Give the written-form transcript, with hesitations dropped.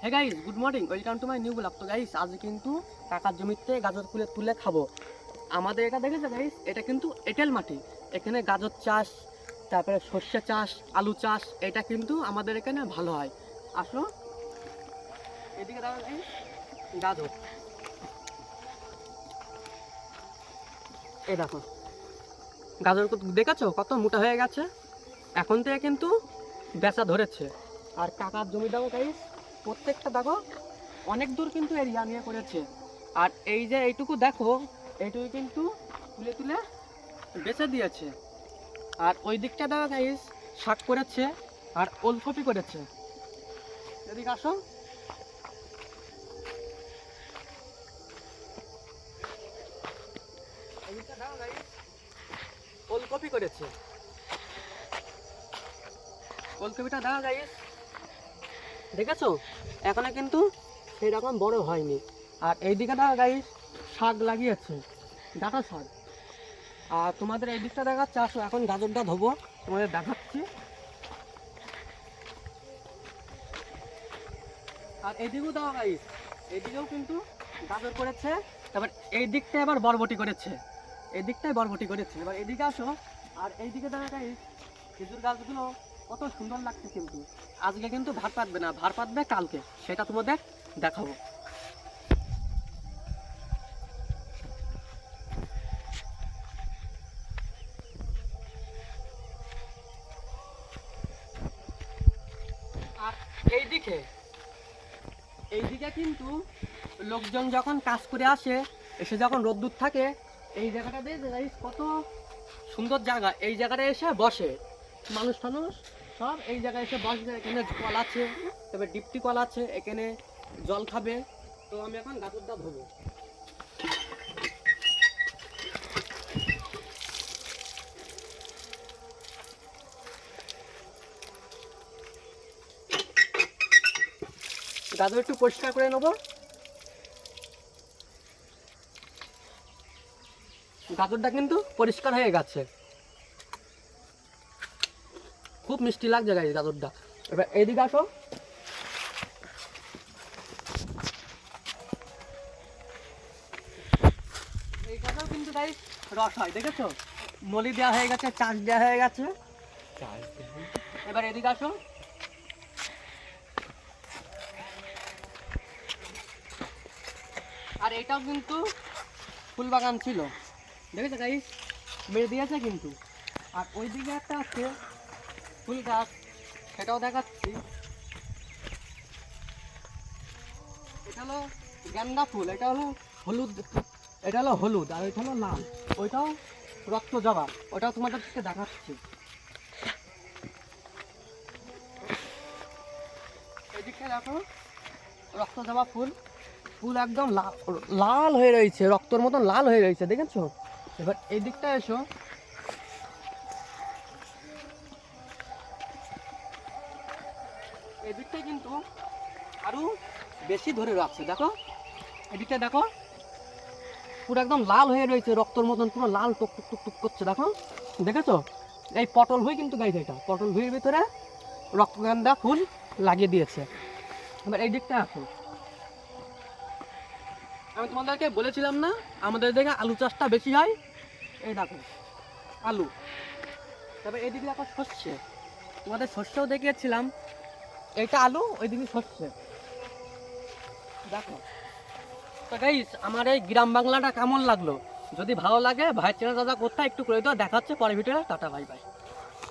Hey guys, good morning, welcome to my new blog. তো guys, আজ কিন্তু কাকার জমিতে গাজর তুলে খাবো। আমাদের এটা দেখেছো গাইস, এটা কিন্তু এঁটেল মাটি। এখানে গাজর চাষ, তারপরে সর্ষে চাষ, আলু চাষ, এটা কিন্তু আমাদের এখানে ভালো হয়। আসো এদিকে দেখো গাইস, গাজর, এই দেখো গাজর দেখেছো কত মোটা হয়ে গেছে। এখন থেকে কিন্তু বেচা ধরেছে। আর কাকার জমি দেখো গাইস, প্রত্যেকটা দেখো অনেক দূর কিন্তু এরিয়া নিয়ে করেছে। আর এই যে এইটুকু দেখো, এইটুকু কিন্তু তুলে তুলে বেচে দিয়েছে। আর ওই দিকটা দেখো গাইস, শাক করেছে আর ওলকপি করেছে। এদিকে আসো, এদিকটা দেখো গাইস, ওলকপি করেছে। ওলকপিটা দেখো গাইস, দেখেছো এখনো কিন্তু সেরকম বড় হয়নি। আর এইদিকে দেখো গাইস, শাক লাগিয়েছে, ডাঁটা শাক। আর তোমাদের এই দিকটা দেখাচ্ছে, আসো এখন গাজরটা ধোবো, তোমাদের দেখাচ্ছি। আর এইদিকেও দেখো গাইস, এইদিকেও কিন্তু গাজর করেছে। তারপর এই দিকটা আবার বরবটি করেছে, এই দিকটাই বরবটি করেছে। এবার এদিকে আসো, আর এইদিকে দেখো গাইস, খেজুর গাছগুলো কত সুন্দর লাগছে। কিন্তু আজকে কিন্তু ভার পাতবে না, ভার পাতবে কালকে, সেটা তোমাদের দেখাবো। আর এইদিকে এইদিকে কিন্তু লোকজন যখন কাজ করে আসে, এসে যখন রোদ্দুর থাকে, এই জায়গাটা দিয়ে গাইস কত সুন্দর জায়গা। এই জায়গাটা এসে বসে মানুষ টানুষ সব, এই জায়গায় এসে বসবে। এখানে কল আছে, তবে ডিপটি কল আছে, এখানে জল খাবে। তো আমি এখন গাজরটা ধোবো। গাজর একটু পরিষ্কার করে নেবো। গাজরটা কিন্তু পরিষ্কার হয়ে গেছে, খুব মিষ্টি লাগছে গাইস গাজরটা। এবার এইদিকে আসো, এই গাজর কিন্তু গাইস রস হয়, দেখেছো নলি দেওয়া হয়ে গেছে, চাষ দেওয়া হয়ে গেছে। এবার এদিকে আসো, আর এটাও কিন্তু ফুল বাগান ছিল, দেখেছো গাইস মেরে দিয়েছে কিন্তু। আর ওই দিকে একটা আছে ফুল গাছ, সেটাও দেখাচ্ছি। এটা হলো গেন্দা ফুল, এটা হলো হলুদ, এটা হলো হলুদ, আর ওইটা হলো লাল, ওইটাও রক্ত জবা, ওটাও তোমাদেরকে দেখাচ্ছি। এদিকে দেখো রক্ত জবা ফুল, ফুল একদম লাল হয়ে রয়েছে, রক্তর মতন লাল হয়ে রয়েছে, দেখেছো। এবার এই দিকটা এসো, এই দিকটা কিন্তু আরো বেশি ধরে রাখছে, দেখো এদিকটা দেখো পুরো একদম লাল হয়ে রয়েছে, রক্তর মতন পুরো লাল টুক টুক টুক টুক করছে, দেখো দেখেছো। এই পটল ভুঁই কিন্তু গাইছে, এটা পটল ভুঁইয়ের ভিতরে রক্তগন্ধা ফুল লাগিয়ে দিয়েছে। এবার এই দিকটা আসো, আমি তোমাদেরকে বলেছিলাম না আমাদের দিকে আলু চাষটা বেশি হয়, এই দেখো আলু। তবে এইদিকে দেখো শস্যে, তোমাদের শস্যও দেখিয়েছিলাম, এইটা আলু, ওইদিকে শস্যে, দেখো। তো গাইস, আমার এই গ্রাম বাংলাটা কেমন লাগলো? যদি ভালো লাগে ভাই চ্যানেল দাদা কোথায় একটু করে দাও, দেখাচ্ছে পরে ভিডিও। Tata, bye bye.